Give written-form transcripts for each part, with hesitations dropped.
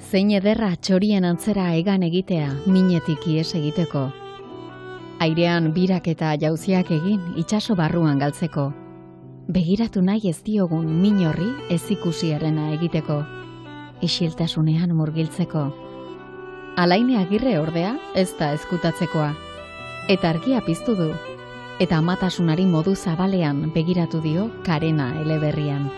Zein ederra txorien antzera egan egitea, minetik ihes egiteko. Airean birak eta jauziak egin, itsaso barruan galtzeko. Begiratu nahi ez diogun min horri ez ikusiarena egiteko. Isiltasunean murgiltzeko. Alaine Agirre ordea ez da ezkutatzekoa. Eta argia piztu du. Eta amatasunari modu zabalean begiratu dio Karena eleberrian.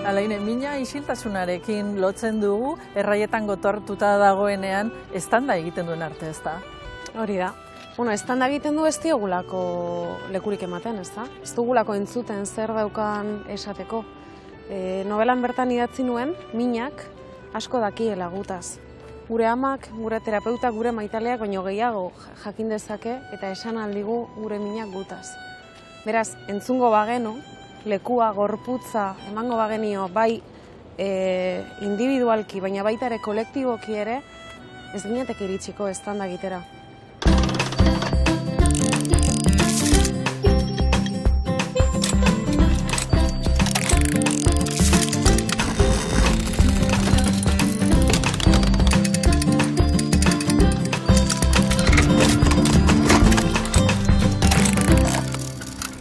Alaine, mina isiltasunarekin lotzen dugu, erraietan gotortuta dagoenean, estanda egiten duen arte, ez da? Hori da. Estanda egiten du ez diogulako lekurik ematen, ez da? Ez dugulako entzuten zer daukan esateko. Novelan bertan idatzi nuen, minak asko dakiela gutaz. Gure amak, gure terapeutak, gure maitaleak, baino gehiago jakin dezake eta esan aldigu gure minak gutaz. Beraz, entzungo bagenu, lekua, gorputza, emango bagenio, bai individualki, baina baita ere kolektiboki ere, ez ginetek iritsiko estanda egitera.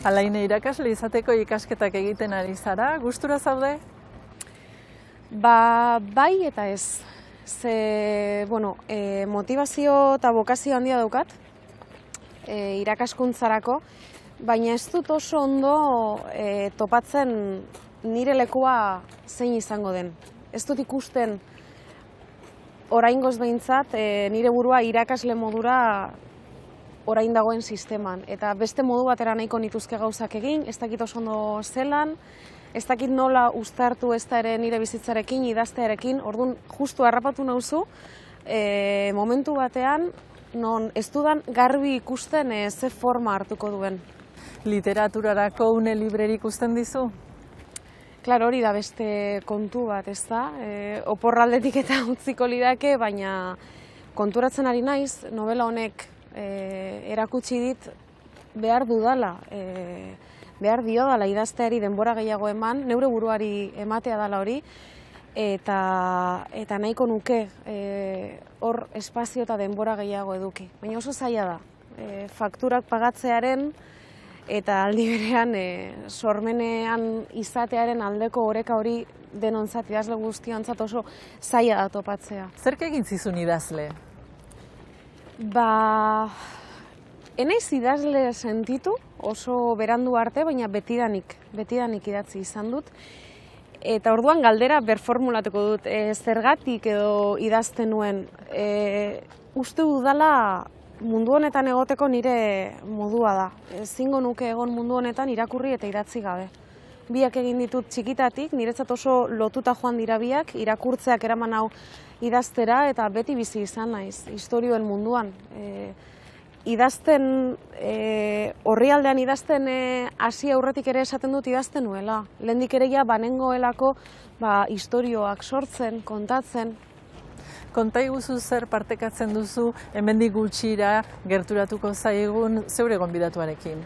Alaine, irakasle izateko ikasketak egiten ari zara, gustura zaude? Bai eta ez. Motivazio eta bokazio handia daukat, irakaskuntzarako, baina ez dut oso ondo topatzen nire lekua zein izango den. Ez dut ikusten oraingoz behintzat nire burua irakasle modura orain dagoen sisteman. Eta beste modu batera nahiko nituzke gauzak egin, ez dakit oso ondo zelan, ez dakit nola uztartu ez da ere nire bizitzarekin, idaztearekin, orduan justu harrapatu nauzu, momentu batean, non ez dudan garbi ikusten ze forma hartuko duen. Literaturarako une libreri ikusten dizu? Klaro, hori da beste kontu bat, ez da? Oporraldetik eta utziko lidake, baina konturatzen ari naiz, novela honek erakutsi dit behar dudala, behar diodala idazteari denbora gehiago eman, neure buruari ematea dala hori, eta nahiko nuke hor espazio eta denbora gehiago eduki. Baina oso zaila da, fakturak pagatzearen eta aldi berean sormenean izatearen aldeko oreka hori denontzat, idazle guztiontzat oso zaila da topatzea. Zerk egin zizun idazle? Enaiz idazle sentitu, oso berandu arte, baina betidanik idatzi izan dut. Eta orduan galdera berformulatuko dut, zergatik edo idazten nuen. Uste dudala mundu honetan egoteko nire modua da. Ezingo nuke egon mundu honetan irakurri eta idatzi gabe. Biak egin ditut txikitatik, niretzat oso lotuta joan dira biak, irakurtzeak eraman hau idaztera eta beti bizi izan naiz, istorioen munduan. Idazten, orrialdean idazten hasi aurretik ere esaten dut idazten nuela. Lehendik ere ja banengoelako istorioak sortzen, kontatzen. Konta iguzu zer partekatzen duzu, hemendik gutxira gerturatuko zaigun zeure gonbidatuarekin?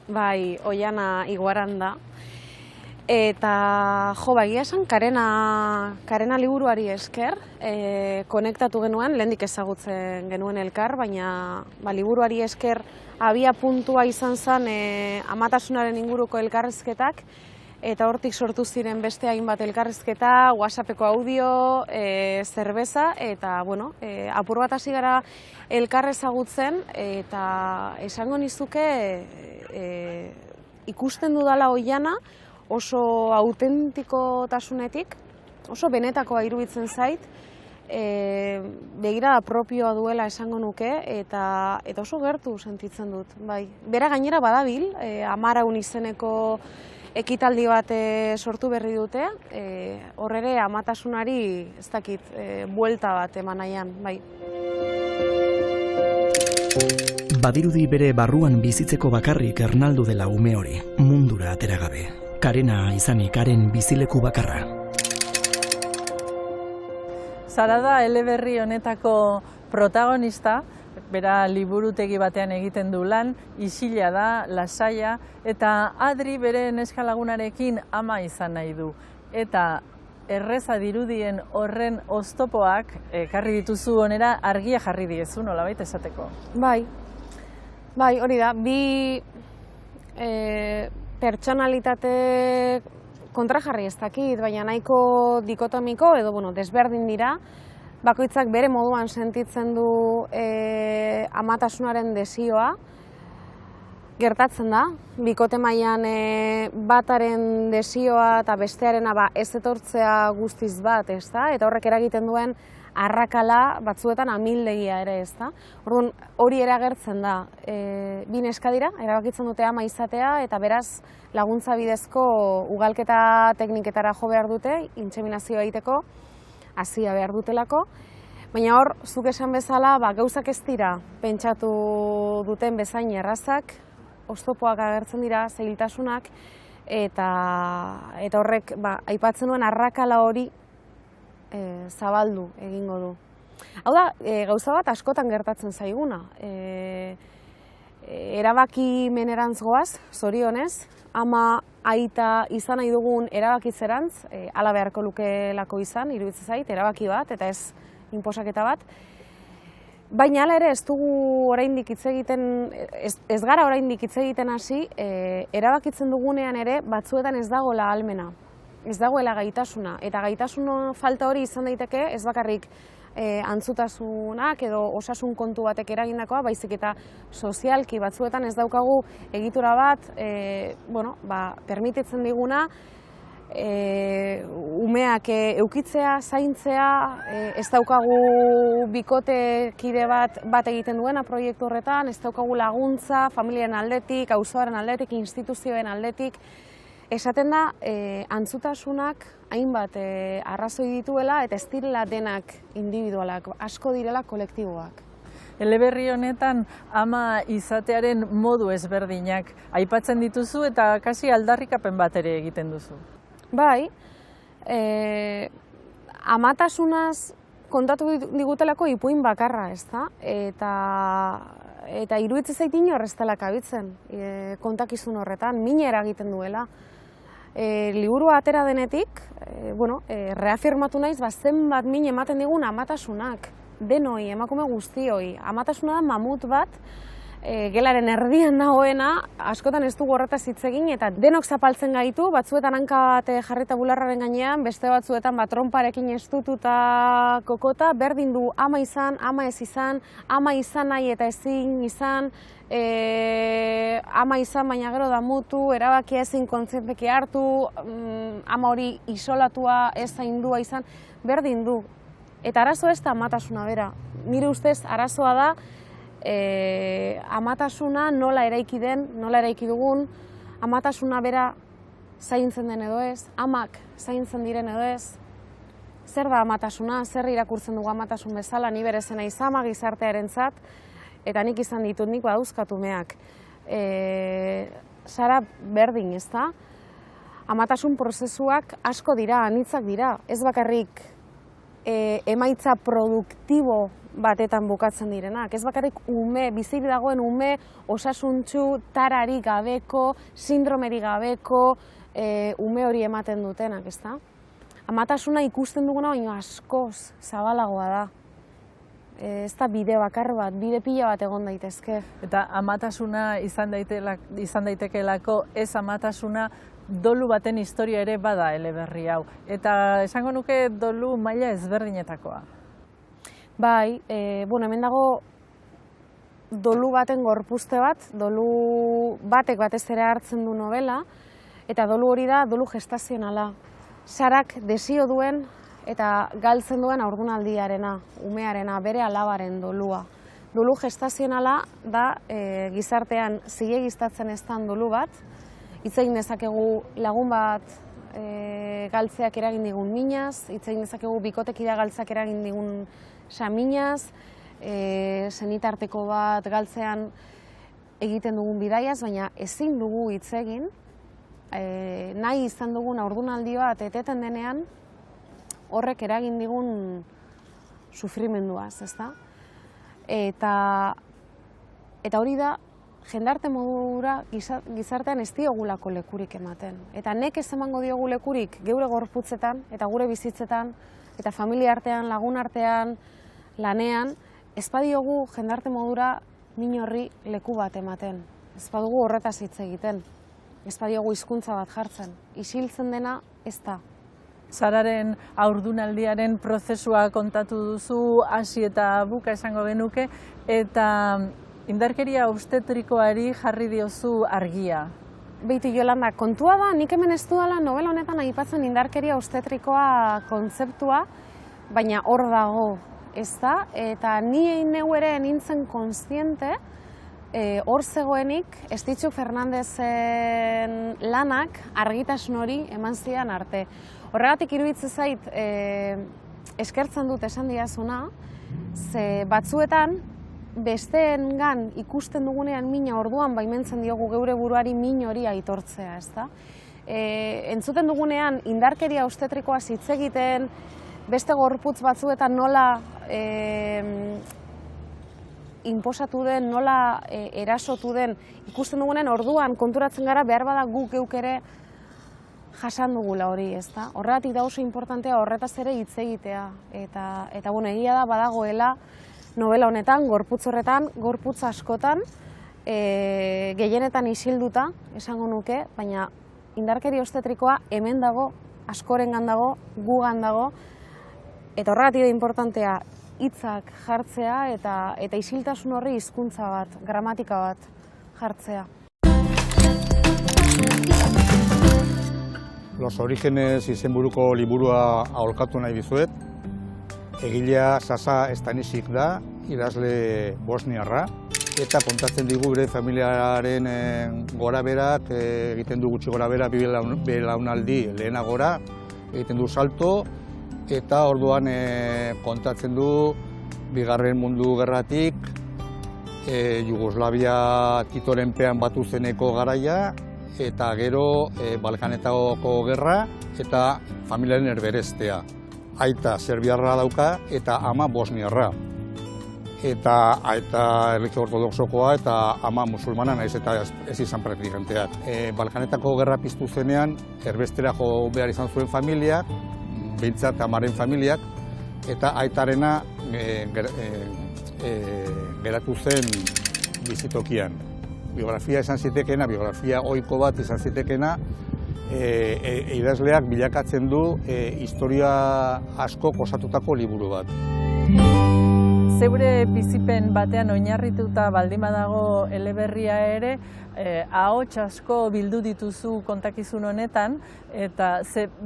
Bai, Oiana Iguaranda. Eta egia esan Karena liburuari esker konektatu genuen, lehendik ezagutzen genuen elkar, baina liburuari esker abia puntua izan zen amatasunaren inguruko elkarrizketak, eta hortik sortu ziren beste hainbat elkarrizketa, WhatsAppeko audio, zerbeza, eta apur bat hasi gara elkar ezagutzen, eta esango nizuke ikusten dudala Oiana, oso autentikotasunetik, oso benetakoa iruditzen zait, begirada propioa duela esango nuke, eta oso gertu sentitzen dut. Bera gainera badabil, Amaraun izeneko ekitaldi bat sortu berri dute, hor ere amatasunari ez dakit buelta bat eman nahian. Badirudi bere barruan bizitzeko bakarrik ernaldu dela ume hori, mundura ateragabe. Karena izanik haren bizileku bakarra. Zara da eleberri honetako protagonista, bera liburutegi batean egiten du lan, isila da, lasaia, eta Adri bere neskalagunarekin ama izan nahi du. Eta erreza dirudien horren oztopoak ekarri dituzu honera argia jarri diezu, nolabait esateko. Bai, hori da, bi pertsonalitate kontrajarri ez dakit, baina nahiko dikotomiko edo desberdin dira, bakoitzak bere moduan sentitzen du amatasunaren desioa. Gertatzen da, bikote mailan bataren desioa eta bestearena ez etortzea guztiz bat, eta horrek eragiten duen arrakala batzuetan amildegia ere, Orduan, hori ere agertzen da. Bi neska dira, erabakitzen dute ama izatea, eta beraz laguntza bidezko ugalketa tekniketara jo behar dute, intseminazioa egiteko, hasia behar dutelako. Baina hor, zuk esan bezala, gauzak ez dira pentsatu duten bezain errazak, oztopoak agertzen dira, zailtasunak, eta horrek aipatzen duen arrakala hori zabaldu egingo du. Hau da, gauza bat askotan gertatzen zaiguna. Erabakimenerantz goaz, zorionez, ama aita izan nahi dugun erabakitzerantz, hala beharko lukeelako izan, iruditzen zait, erabaki bat, eta ez inposaketa bat. Baina hala ere ez dugu oraindik hitz egiten, ez gara oraindik hitz egiten hasi, erabakitzen dugunean ere batzuetan ez dagoela ahalmena, ez dagoela gaitasuna. Eta gaitasun falta hori izan daiteke ez bakarrik antzutasunak edo osasun kontu batek eragindakoa, baizik eta sozialki batzuetan ez daukagu egitura bat, permititzen diguna, umeak eukitzea, zaintzea, ez daukagu bikotekide bat egiten duena proiektu horretan, ez daukagu laguntza, familiaren aldetik, auzoaren aldetik, instituzioen aldetik. Esaten da, antzutasunak hainbat arrazoi dituela eta ez direla denak individualak, asko direla kolektiboak. Eleberri honetan ama izatearen modu ezberdinak aipatzen dituzu eta kasi aldarrikapen bat ere egiten duzu. Bai, amatasunaz kontatu digutelako ipuin bakarra, ezta? Eta iruditzen zait inor ez dela kabitzen kontakizun horretan, min eragiten duela. Liburua atera denetik, reafirmatu naiz, zenbat min ematen digun amatasunak, denoi, emakume guztioi. Amatasuna da mamut bat, gelaren erdian nagoena, askotan ez dugu horretaz hitz egin, eta denok zapaltzen gaitu, batzuetan hanka bat jarrita bularraren gainean, beste batzuetan tromparekin estututa kokota, berdin du ama izan, ama ez izan, ama izan nahi eta ezin izan, ama izan baina gero damutu, erabakia ezin kontzienteki hartu, ama hori isolatua ez zaindua izan, berdin du. Eta arazo ez da amatasuna bera. Nire ustez arazoa da amatasuna nola eraiki den, nola eraiki dugun, amatasuna bera zaintzen den edo ez, amak zaintzen diren edo ez. Zer da amatasuna, zer irakurtzen dugu amatasun bezala, ni berezena naiz ama gizartearentzat, eta nik izan ditut, nik badauzkat umeak. Sara berdin, ez da? Amatasun prozesuak asko dira, anitzak dira, ez bakarrik emaitza produktibo batetan bukatzen direnak. Ez bakarrik bizirik dagoen ume osasuntsu, tararik gabeko, sindromerik gabeko ume hori ematen dutenak, ez da? Amatasuna ikusten duguna baino askoz zabalagoa da. Ez da bide bakar bat, bide pila bat egon daitezke. Eta amatasuna izan daitekelako ez amatasuna dolu baten historia ere bada eleberri hau. Eta esango nuke dolu maila ezberdinetakoa. Bai, hemen dago dolu baten gorpuzte bat, dolu batek batez ere hartzen du novela, eta dolu hori da dolu gestazionala. Sarak desio duen eta galtzen duen haurdunaldiarena, umearena, bere alabaren dolua. Dolu gestazionala da gizartean zilegiztatzen ez den dolu bat, hitz egin dezakegu lagun bat galtzeak eragin digun minaz, hitz egin dezakegu bikotekidea galtzeak eragin digun saminaz, senitarteko bat galtzean egiten dugun bidaiaz, baina ezin dugu hitz egin, nahi izan dugun haurdunaldi bat eteten denean, horrek eragin digun sufrimenduaz, ezta? Eta hori da jendarte modura gizartean ez diogulako lekurik ematen. Eta nek ez emango diogu lekurik geure gorputzetan eta gure bizitzetan, eta familia artean, lagun artean, lanean, ez badiogu jendarte modura min horri leku bat ematen. Ez badugu horretaz hitz egiten. Ez badiogu hizkuntza bat jartzen. Isiltzen dena ez da. Sararen haurdunaldiaren prozesua kontatu duzu, hasi eta buka esango genuke, eta indarkeria obstetrikoari jarri diozu argia. Beitu Jolanda, kontua da, nik hemen ez dudala novela honetan aipatzen indarkeria obstetrikoa kontzeptua, baina hor dago, ez da? Eta ni neu ere nintzen kontziente, hor zegoenik, Estitxu Fernandezen lanak argitasun hori eman zidan arte. Horregatik iruditzen zait, eskertzen dut esan diazuna, ze batzuetan, besteengan ikusten dugunean mina orduan baimentzen diogu geure buruari min hori aitortzea, ezta? Entzuten dugunean indarkeria obstetrikoa hitz egiten, beste gorputz batzuetan nola inposatu den, nola erasotu den, ikusten dugunean orduan konturatzen gara behar bada guk geuk ere jasan dugula hori, ezta? Horregatik da oso importantea horretaz ere hitz egitea, eta bueno, egia da badagoela novela honetan, gorputz horretan, gorputz askotan, gehienetan isilduta, esango nuke, baina indarkeria obstetrikoa hemen dago, askorengan dago, gugan dago, eta horregatik da importantea hitzak jartzea eta isiltasun horri hizkuntza bat, gramatika bat jartzea. Los Orígenes izenburuko liburua aholkatu nahi dizuet. Egilea Sasa Stanisic da, idazle bosniarra, eta kontatzen digu bere familiaren gora berak, egiten du gutxi gora bera, bi belaunaldi lehenagora, egiten du salto, eta orduan kontatzen du Bigarren Mundu Gerratik, Jugoslavia Titorenpean batu zeneko garaia, eta gero Balkanetako gerra eta familiaren erberestea. Aita serbiarra dauka eta ama bosniarra. Eta erlijio ortodoxokoa eta ama musulmana, naiz eta ez izan praktikanteak. Balkanetako gerra piztu zenean, erbestera jo behar izan zuen familiak, behintzat amaren familiak, eta aitarena geratu zen bizitokian. Biografia izan zitekeena, biografia ohiko bat izan zitekeena, idazleak bilakatzen du historia asko osatutako liburu bat. Zeure bizipen batean oinarrituta baldin badago eleberria ere, ahots asko bildu dituzu kontakizun honetan, eta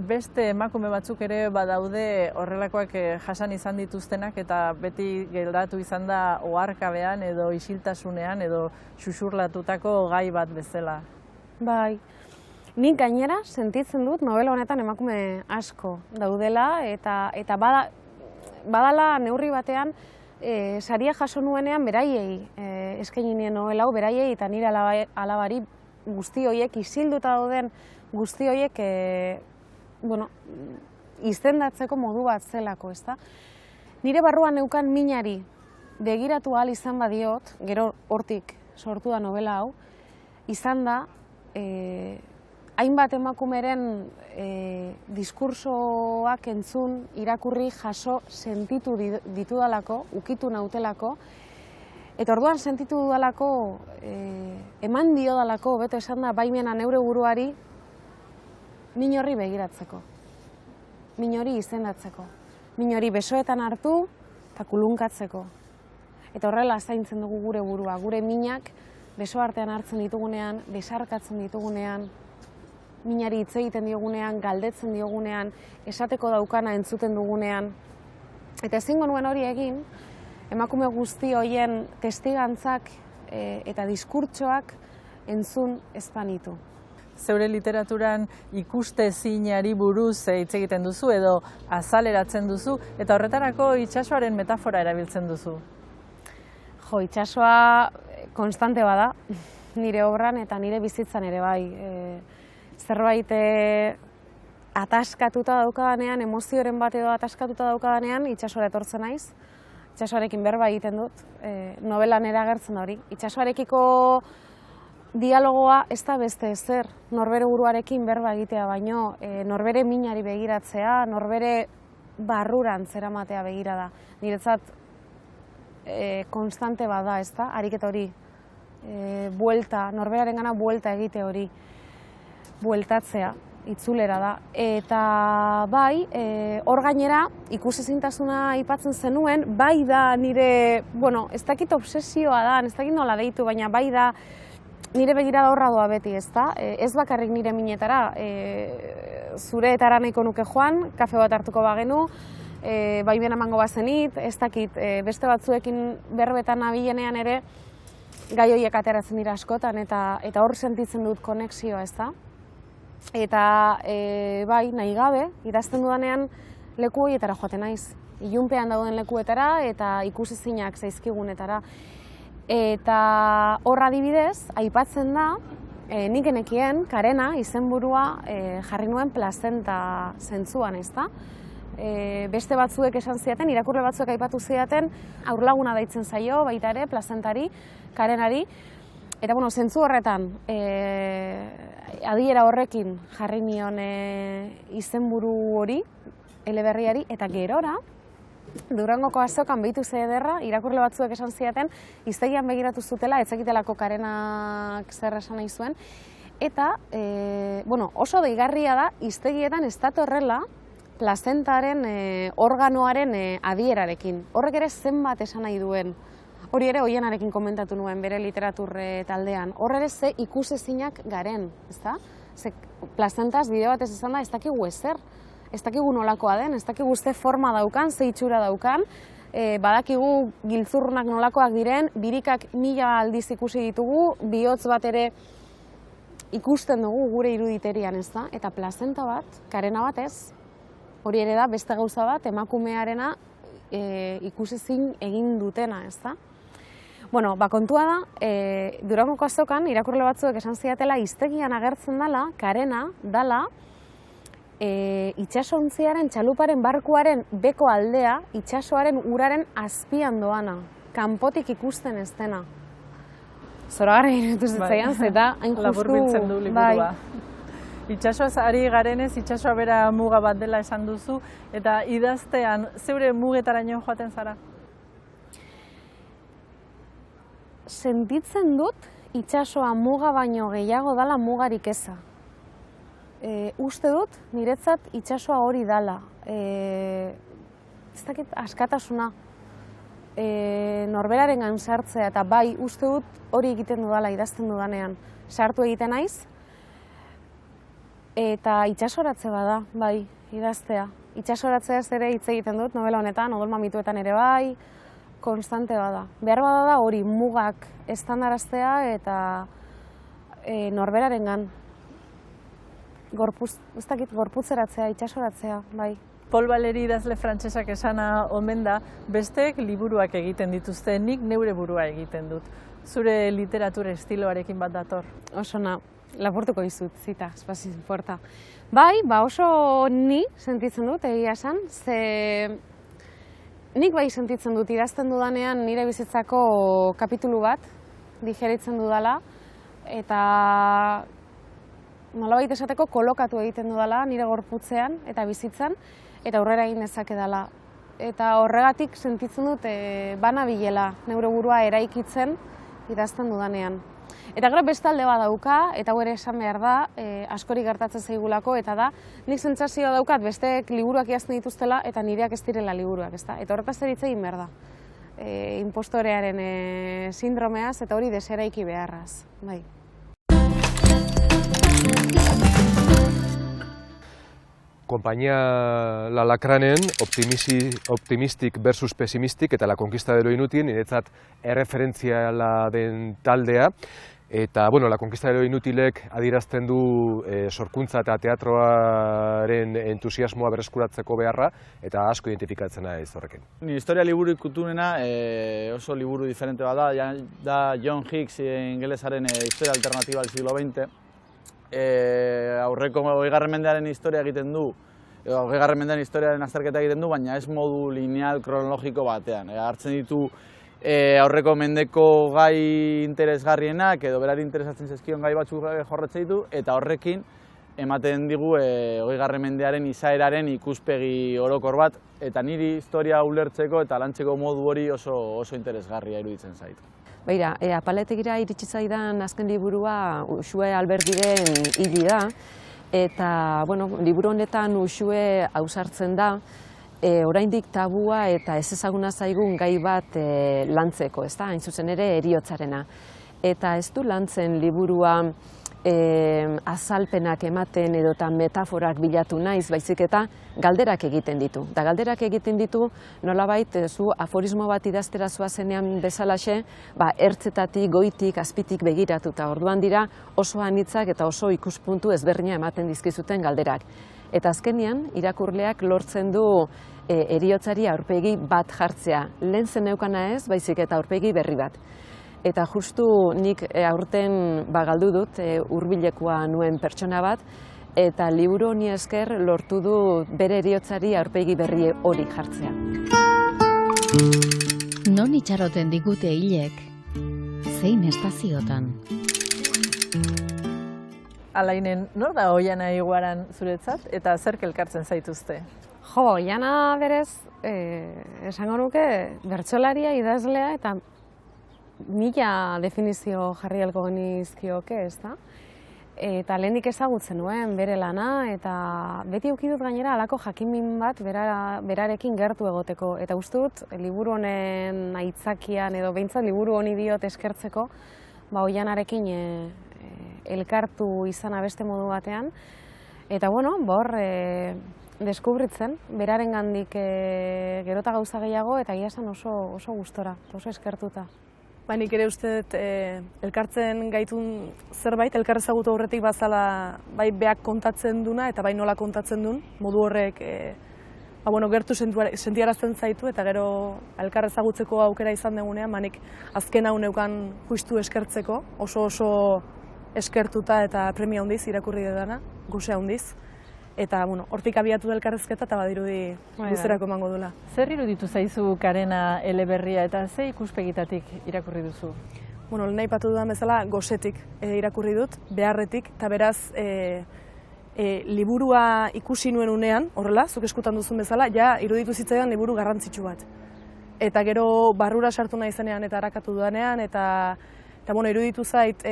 beste emakume batzuk ere badaude horrelakoak jasan izan dituztenak eta beti geldatu izan da oharkabean edo isiltasunean edo xuxurlatutako gai bat bezala. Bai. Nik gainera sentitzen dut novela honetan emakume asko daudela eta badala neurri batean saria jaso nuenean beraiei eskaini nien novela hau, beraiei eta nire alabari guzti horiek isilduta dauden guzti horiek izendatzeko modu bat zelako, ezta? Nire barruan neukan minari begiratu ahal izan badiot, gero hortik sortu da novela hau, izan da hainbat emakumeren diskursoak entzun, irakurri, jaso, sentitu ditudalako, ukitu nautelako, eta orduan sentitu dudalako, eman diodalako, beto esan da, baimena neure buruari, min horri begiratzeko, min hori izendatzeko, min hori besoetan hartu eta kulunkatzeko. Eta horrela zaintzen dugu gure burua, gure minak beso artean hartzen ditugunean, besarkatzen ditugunean, minari hitz egiten diogunean, galdetzen diogunean, esateko daukana entzuten dugunean. Eta ezingo nuen hori egin, emakume guzti horien testigantzak eta diskurtsoak entzun ez banitu. Zeure literaturan ikuste zinari buruz hitz egiten duzu edo azaleratzen duzu, eta horretarako itsasoaren metafora erabiltzen duzu. Jo, itsasoa konstante bada, nire obran eta nire bizitzan ere bai. Zerbait ataskatuta daukadanean, emozioren bat edo ataskatuta daukadanean, itsasora etortzen naiz. itsasoarekin berba egiten dut, novelan ere agertzen hori. Itsasoarekiko dialogoa ez da beste ezer, norbere buruarekin berba egitea baino, norbere minari begiratzea, norbere barruran zeramatea begira da. Niretzat konstante bada, ez da, ariketa hori, norberarengana buelta egite hori, bueltatzea, itzulera da. Eta bai, hor gainera, ikusezintasuna aipatzen zenuen, bai da nire, ez dakit obsesioa da, ez dakit nola deitu, baina bai da nire begirada horra doa beti, ez da? Ez bakarrik nire minetara, zure etara nahiko nuke joan, kafe bat hartuko bagenu, baimen emango bazenit, ez dakit, beste batzuekin berbetan nabilenean ere, gai horiek ateratzen dira askotan, eta hor sentitzen dut konexioa, ez da? Eta bai, nahi gabe, idazten dudanean leku horietara joaten naiz. Ilunpean dauden lekuetara eta ikusezinak zaizkigunetara. Eta hor adibidez, aipatzen da, nik genekien, Karena, izenburua jarri nuen plazenta zentzuan, ez da? Beste batzuek esan ziaten, irakurle batzuek aipatu ziaten, aurlaguna deitzen zaio, baita ere, plazentari, Karenari. Eta, zentzu horretan, adiera horrekin jarri nion izenburu hori, eleberriari, eta gerora, Durangoko azokan behitu ze ederra, irakurle batzuek esan ziaten, hiztegian begiratu zutela, ez zekitelako Karenak zer esan nahi zuen, eta oso deigarria da, hiztegietan ez datorrela plazentaren organoaren adierarekin. Horrek ere zenbat esan nahi duen. Hori ere Oianarekin komentatu nuen bere literatur taldean. Hor ere ze ikusezinak garen, ezta? Ze plazentaz bide batez izan da ez dakigu ezer. Ez dakigu nolakoa den, ez dakigu ze forma daukan, ze itxura daukan, badakigu giltzurrunak nolakoak diren, birikak 1000 aldiz ikusi ditugu, bihotz bat ere ikusten dugu gure iruditerian, ez da? Eta plazenta bat, Karena bat ez, hori ere da beste gauza bat, emakumearena ikusezin egin dutena, ez da? Kontua da, Durangoko azokan, irakurle batzuek esan zidatela, hiztegian agertzen dela, Karena dala, itsasontziaren, txaluparen, barkuaren beko aldea, itsasoaren uraren azpian doana, kanpotik ikusten ez dena. Zoragarri iruditu zitzaidan, zeta hain justu... Laburbiltzen du liburua. Itsasoaz ari garenez, itsasoa bera muga bat dela esan duzu, eta idaztean zeure mugetaraino joaten zara? Sentitzen dut itsasoa muga baino gehiago dala mugarik eza. Uste dut, niretzat itsasoa hori dala. Ez dakit askatasuna, norberarengan sartzea, eta bai, uste dut hori egiten dudala idazten dudanean. Sartu egiten naiz, eta itsasoratze bada, bai, idaztea. Itsasoratzea ez ere hitz egiten dut, novela honetan, Odol Mamituetan ere bai, konstante bada. Behar bada da hori mugak estandaraztea eta norberarengan. Ez dakit, gorputzeratzea, itsasoratzea, bai. Paul Valéry idazle frantsesak esana omen da, besteek liburuak egiten dituzte, nik neure burua egiten dut. Zure literatura estiloarekin bat dator? Oso na, lapurtuko dizut, zita, espazio importa. Bai, oso ni sentitzen dut, egia esan, ze nik bai sentitzen dut idazten dudanean nire bizitzako kapitulu bat, digeritzen dudala, eta nolabait esateko kolokatu egiten dudala nire gorputzean eta bizitzan, eta aurrera egin dezake dela. Eta horregatik sentitzen dut bana bilela, neure burua eraikitzen idazten dudanean. Eta gero beste alde bat dauka, eta hau ere esan behar da, askori gertatzen zaigulako, eta da, nik sentsazioa daukat besteek liburuak idazten dituztela, eta nireak ez direla liburuak, ezta? Eta horretaz ere hitz egin behar da. Impostorearen sindromeaz, eta hori deseraiki beharraz, bai. Konpainia Lalacranen Optimistic versus Pessimistic eta La Conquista de lo Inútil niretzat erreferentziala den taldea. Eta, La Conquista de lo Inutilek adierazten du sorkuntza eta teatroaren entusiasmoa berreskuratzeko beharra, eta asko identifikatzen naiz horrekin. Ni historia liburu ikutunena oso liburu diferente bada, da John Hicks ingelesaren historia alternatiba del siglo XX. Aurreko 20. mendearen historia egiten du 20. mendean historiaren azterketa egiten du, baina ez modu lineal kronologiko batean. Hartzen ditu aurreko mendeko gai interesgarrienak edo berari interesatzen zaizkion gai batzuk jorratzen ditu, eta horrekin ematen digu 20. mendearen izaeraren ikuspegi orokor bat, eta niri historia ulertzeko eta lantzeko modu hori oso interesgarria iruditzen zait. Beira, Apaletegira iritsi zaidan azken liburua Uxue Alberdiren hili da, eta liburu honetan Uxue ausartzen da, oraindik tabua eta ez ezaguna zaigun gai bat lantzeko, ez da, hain zuzen ere heriotzarena. Eta ez du lantzen liburua azalpenak ematen edota metaforak bilatu naiz, baizik eta galderak egiten ditu. Da galderak egiten ditu nolabait zu aforismo bat idaztera zoazenean bezalaxe, ertzetatik, goitik, azpitik begiratuta. Orduan dira oso anitzak eta oso ikuspuntu ezberdina ematen dizkizuten galderak. Eta azkenean irakurleak lortzen du heriotzari aurpegi bat jartzea. Lehen zen neukana ez, baizik eta aurpegi berri bat. Eta justu nik aurten galdu dut hurbilekoa nuen pertsona bat, eta liburu honi esker lortu du bere heriotzari aurpegi berri hori jartzea. Non itxaroten digute hilek, zein estaziotan? Alainen, nor da Oiana Iguaran zuretzat eta zerk elkartzen zaituzte? Jo, Oiana berez, esango nuke, bertsolaria, idazlea eta mila definizio jarri alko genizkioke, ez da? Eta lehendik ezagutzen nuen bere lana, eta beti eukidut gainera halako jakimin bat berarekin gertu egoteko. Eta uste dut, liburu honen aitzakian edo behintzat liburu honi diot eskertzeko, Oianarekin elkartu izana beste modu batean. Eta hor deskubritzen, beraren gandik gerota gauza gehiago, eta egia esan oso gustora, oso eskertuta. Nik ere uste dut elkartzen gaitun zerbait, elkar ezagutu aurretik bazala bai beak kontatzen duna eta bai nola kontatzen duen, modu horrek gertu sentiarazten zaitu eta gero elkar ezagutzeko aukera izan dugunean, nik azken hau neukan justu eskertzeko, oso eskertuta eta premia handiz irakurri dudana, gose handiz. Eta hortik abiatu da elkarrezketa eta badirudi guzerako emango dula. Zer iruditu zaizu Karena eleberria eta ze ikuspegitatik irakurri duzu? Nahi patu dudan bezala gosetik irakurri dut, beharretik, eta beraz liburua ikusi nuen unean, horrela, zuk eskutan duzun bezala, ja iruditu zitzaidan liburu garrantzitsu bat. Eta gero barrura sartu nahi zenean eta harakatu dudanean, eta iruditu zait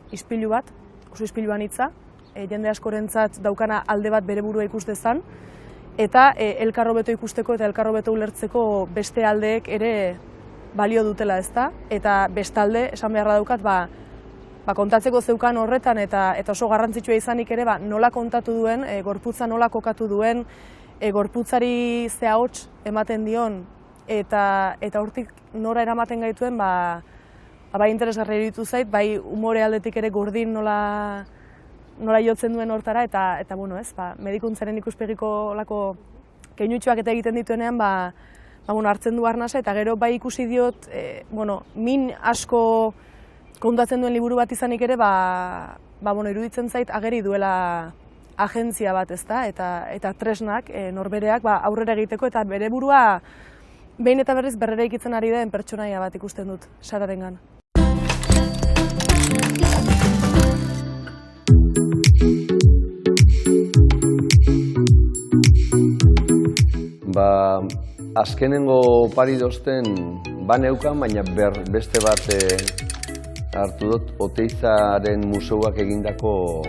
ispilu bat, oso ispiluan hitza, jende askorentzat daukana alde bat bere burua ikus dezan, eta elkarro beto ikusteko eta elkarro beto ulertzeko beste aldeek ere balio dutela, ezta? Eta bestalde, esan beharra daukat, kontatzeko zeukan horretan eta oso garrantzitsua izanik ere nola kontatu duen, gorputza nola kokatu duen, gorputzari ze ahots ematen dion, eta hortik nora eramaten gaituen, bai interesgarria iruditu zait, bai umore aldetik ere gordin nola jotzen duen hortara, eta medikuntzaren ikuspegiko lako keinutxoak eta egiten dituenean, hartzen du arnasa, eta gero bai ikusi diot, min asko kontatzen duen liburu bat izanik ere, iruditzen zait ageri duela agentzia bat, ezta, eta tresnak, norbereak aurrera egiteko, eta bere burua behin eta berriz berrera ikitzen ari den pertsonaia bat ikusten dut, Sararengan. Azkenengo pari dozten baneukan, baina beste bat hartu dut Oteizaren museuak egindako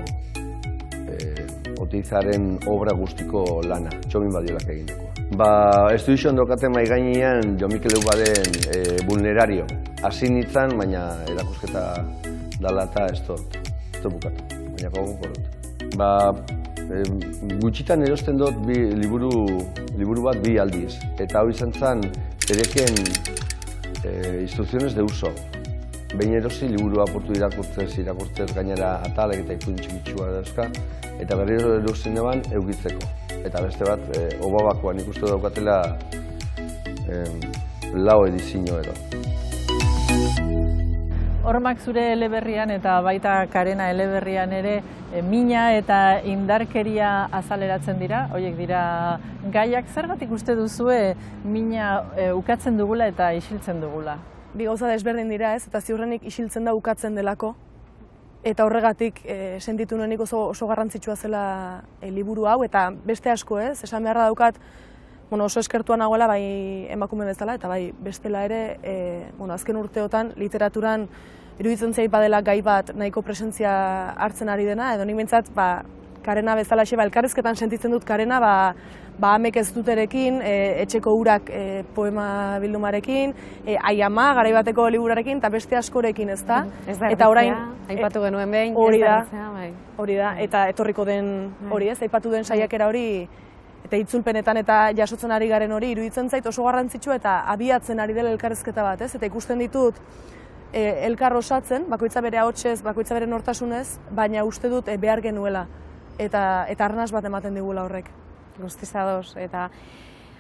Oteizaren obra guztiko lana, Txomin Badiolak egindakoa. Ez du izan dokaten mai gainean Jo Mikel Eubaren Vulnerario. Hasi nintzen, baina erakusketa dala eta ez dut bukatu, baina gogoko dut. Gutxitan erosten dut liburu bat bi aldiz, eta hau izan zen ereken instrukziones de uso. Behin erosi liburu aportu irakurtzez gainera atalek eta ipuin txikitsua dauzka, eta berri erosin eban eukitzeko. Eta beste bat, Obabakoan ikustu daukatela lau edizio edo. Hormak zure eleberrian eta baita Karena eleberrian ere mina eta indarkeria azaleratzen dira, horiek dira gaiak. Zergatik uste duzue mina ukatzen dugula eta isiltzen dugula? Bi gauza desberdin dira, ez? Eta ziurrenik isiltzen da ukatzen delako. Eta horregatik sentitu nuenik oso garrantzitsua zela liburu hau, eta beste asko, ez? Esan beharra daukat, oso eskertua nagoela bai emakume bezala, eta bai bestela ere, azken urteotan literaturan iruditzen zait badela gai bat nahiko presentzia hartzen ari dena, edo nik behintzat, Karena bezala elkarrezketan sentitzen dut Karena, Amek ez duterekin, Etxeko urak poema bildumarekin, Aiama, garaibateko liburarekin, eta beste askorekin, ez da? Eta orain, aipatu genuen behin, hori da, eta etorriko den hori, ez? Aipatu den saiakera hori, eta itzulpenetan eta jasotzen ari garen hori, iruditzen zait oso garrantzitsua eta abiatzen ari dela elkarrezketa bat, ez? Eta ikusten ditut elkar osatzen, bakoitza bere ahotsez, bakoitza bere nortasunez, baina uste dut behar genuela. Eta arnas bat ematen digula horrek. Guztiz ados, eta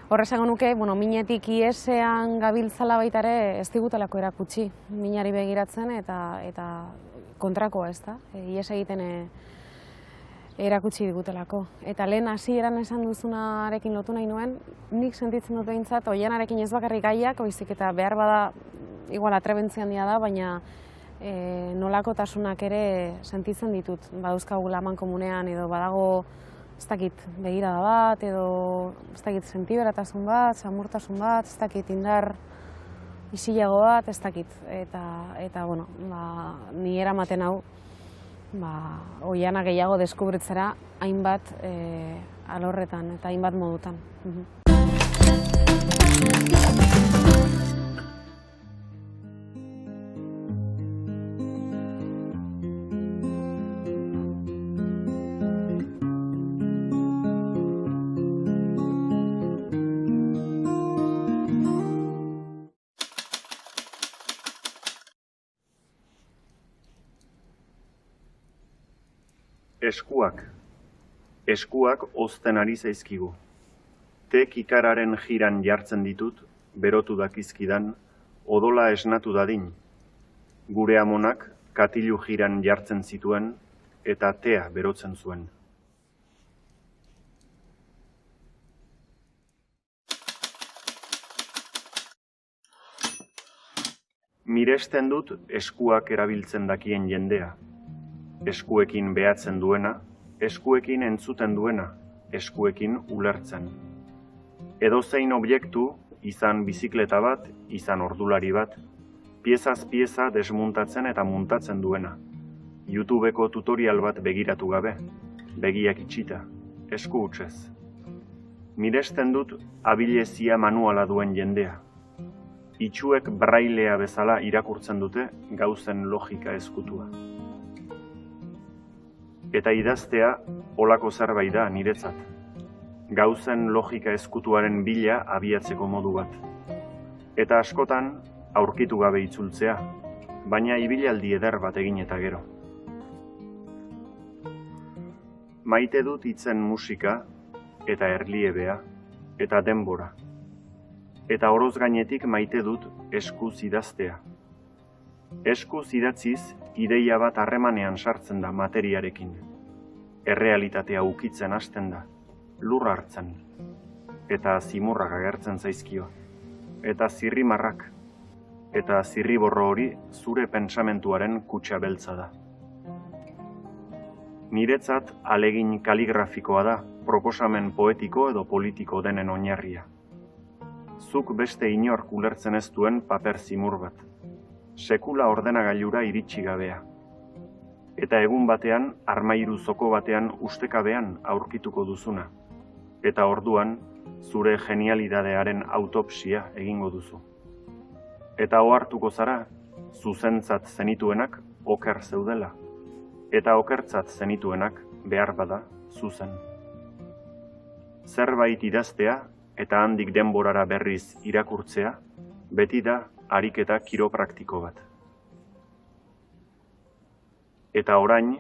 horre esango nuke, minetik iesean gabiltzala baita ere ez digutelako erakutsi, minari begiratzen eta kontrakoa, ez da? Ies egiten erakutsi digutelako. Eta lehen hasieran esan duzunarekin lotu nahi nuen, nik sentitzen dut behintzat, Oianarekin ez bakarrik gaiak, baizik eta behar bada, igual atrebentzia handia da, baina nolakotasunak ere sentitzen ditut. Badauzkagula amankomunean edo badago, ez dakit, begirada bat, edo ez dakit sentiberatasun bat, samurtasun bat, ez dakit indar isilago bat, ez dakit. Eta ni eramaten hau, Oiana gehiago deskubritzera hainbat alorretan eta hainbat modutan. Eskuak ozten ari zaizkigu. Tek ikararen jiran jartzen ditut, berotu dakizkidan, odola esnatu dadin. Gure amonak katilu jiran jartzen zituen eta tea berotzen zuen. Miresten dut eskuak erabiltzen dakien jendea. Eskuekin behatzen duena, eskuekin entzuten duena, eskuekin ulertzen. Edozein objektu, izan bizikleta bat, izan ordulari bat, piezaz pieza desmuntatzen eta muntatzen duena. YouTubeko tutorial bat begiratu gabe, begiak itxita, esku hutsez. Miresten dut abilezia manuala duen jendea. Itxuek brailea bezala irakurtzen dute gauzen logika ezkutua. Eta idaztea holako zerbait da niretzat. Gauzen logika ezkutuaren bila abiatzeko modu bat. Eta askotan aurkitu gabe itzultzea, baina ibilaldi eder bat egin eta gero. Maite dut hitzen musika eta erliebea eta denbora. Eta oroz gainetik maite dut eskuz idaztea. Eskuz idatziz, ideia bat harremanean sartzen da materiarekin. Errealitatea ukitzen hasten da, lur hartzen. Eta zimurrak agertzen zaizkio. Eta zirrimarrak. Eta zirriborro hori zure pentsamentuaren kutxa beltza da. Niretzat alegin kaligrafikoa da, proposamen poetiko edo politiko denen oinarria. Zuk beste inork ulertzen ez duen paper zimur bat. Sekula ordenagailura iritsi gabea. Eta egun batean, armairu zoko batean ustekabean aurkituko duzuna. Eta orduan, zure genialidadearen autopsia egingo duzu. Eta ohartuko zara, zuzentzat zenituenak oker zeudela. Eta okertzat zenituenak behar bada zuzen. Zerbait idaztea eta handik denborara berriz irakurtzea, beti da ariketa kiropraktiko bat. Eta orain,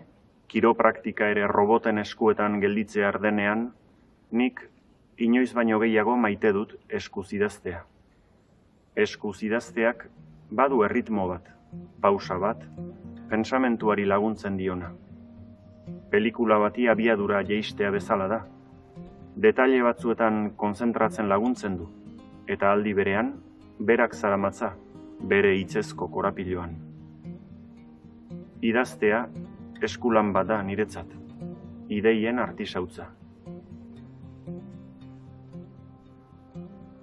kiropraktika ere roboten eskuetan gelditzea denean, nik inoiz baino gehiago maite dut eskuz idaztea. Eskuz idazteak badu erritmo bat, pausa bat, pentsamentuari laguntzen diona. Pelikula bati abiadura jeistea bezala da. Detaile batzuetan konzentratzen laguntzen du, eta aldi berean, berak zaramatza, bere hitzezko korapiloan. Idaztea, eskulan bat da niretzat, ideien artisautza.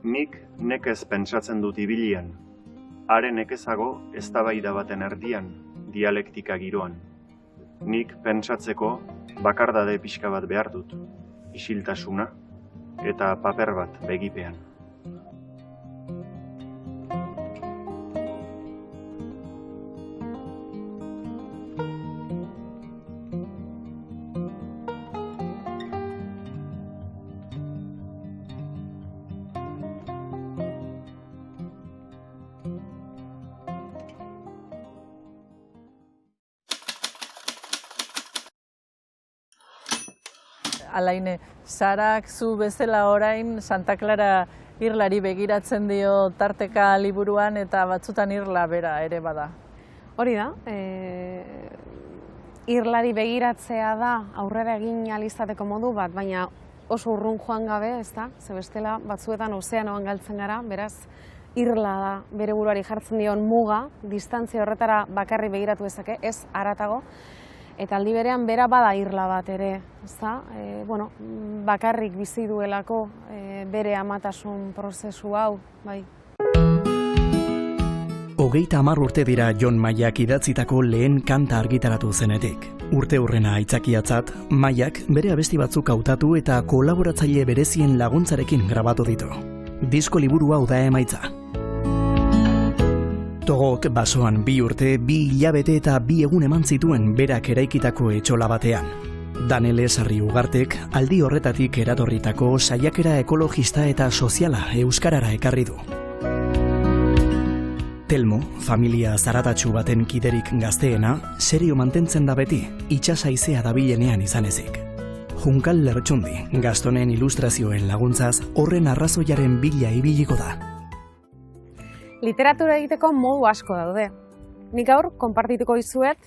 Nik nekez pentsatzen dut ibilian, haren nekezago eztabaida baten erdian, dialektika giroan. Nik pentsatzeko bakardade pixka bat behar dut, isiltasuna eta paper bat begipean. Alaine, Sarak zu bezala orain Santa Clara irlari begiratzen dio tarteka liburuan eta batzutan irla bera ere bada. Hori da, irlari begiratzea da aurrera egin ahal izateko modu bat, baina oso urrun joan gabe, ez da? Ze bestela batzuetan ozeanoan galtzen gara, beraz irla da bere buruari jartzen dion muga, distantzia horretara bakarri begiratu dezake, ez haratago. Eta aldi berean bera bada irla bat ere, ezta? Bakarrik bizi duelako bere amatasun prozesu hau, bai. 30 urte dira Jon Maiak idatzitako lehen kanta argitaratu zenetik. Urte hurrena aitzakiatzat, Maiak bere abesti batzuk hautatu eta kolaboratzaile berezien laguntzarekin grabatu ditu. Disko liburu hau da emaitza. Togok basoan 2 urte, 2 hilabete eta 2 egun eman zituen berak eraikitako etxola batean. Danele Sarri Ugartek aldi horretatik eratorritako saiakera ekologista eta soziala euskarara ekarri du. Telmo, familia zaratatsu baten kiderik gazteena, serio mantentzen da beti, itsasaizea dabilenean izan ezik. Junkal Lertxundi, Gastonen ilustrazioen laguntzaz, horren arrazoiaren bila ibiliko da. Literatura egiteko modu asko daude. Nik gaur konpartituko dizuet,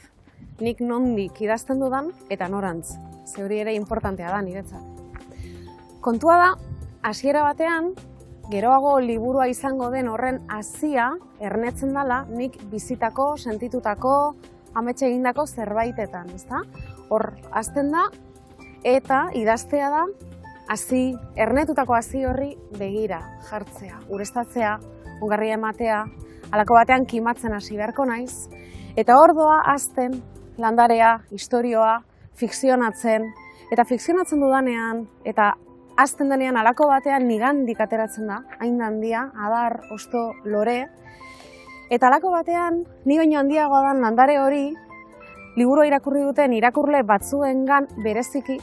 nik nondik idazten dudan eta norantz. Ze hori ere importantea da niretzat. Kontua da, hasiera batean, geroago liburua izango den horren hasia ernetzen dela nik bizitako, sentitutako, ametxe egindako zerbaitetan, ezta? Hor hasten da eta idaztea da ernetutako hasi horri begira jartzea, ureztatzea, ongarria ematea, halako batean kimatzen hasi beharko naiz, eta hor doa hasten landarea, istorioa, fikzionatzen, eta fikzionatzen dudanean, eta hasten denean halako batean nigandik ateratzen da, hain handia, adar, osto, lore, eta halako batean, ni baino handiagoa dan landare hori, liburua irakurri duten irakurle batzuengan bereziki,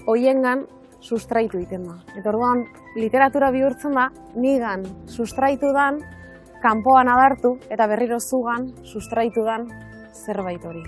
hoiengan sustraitu egiten da. Eta orduan, literatura bihurtzen da, nigan sustraitu dan, kanpoan adartu, eta berriro zugan sustraitu dan zerbait hori.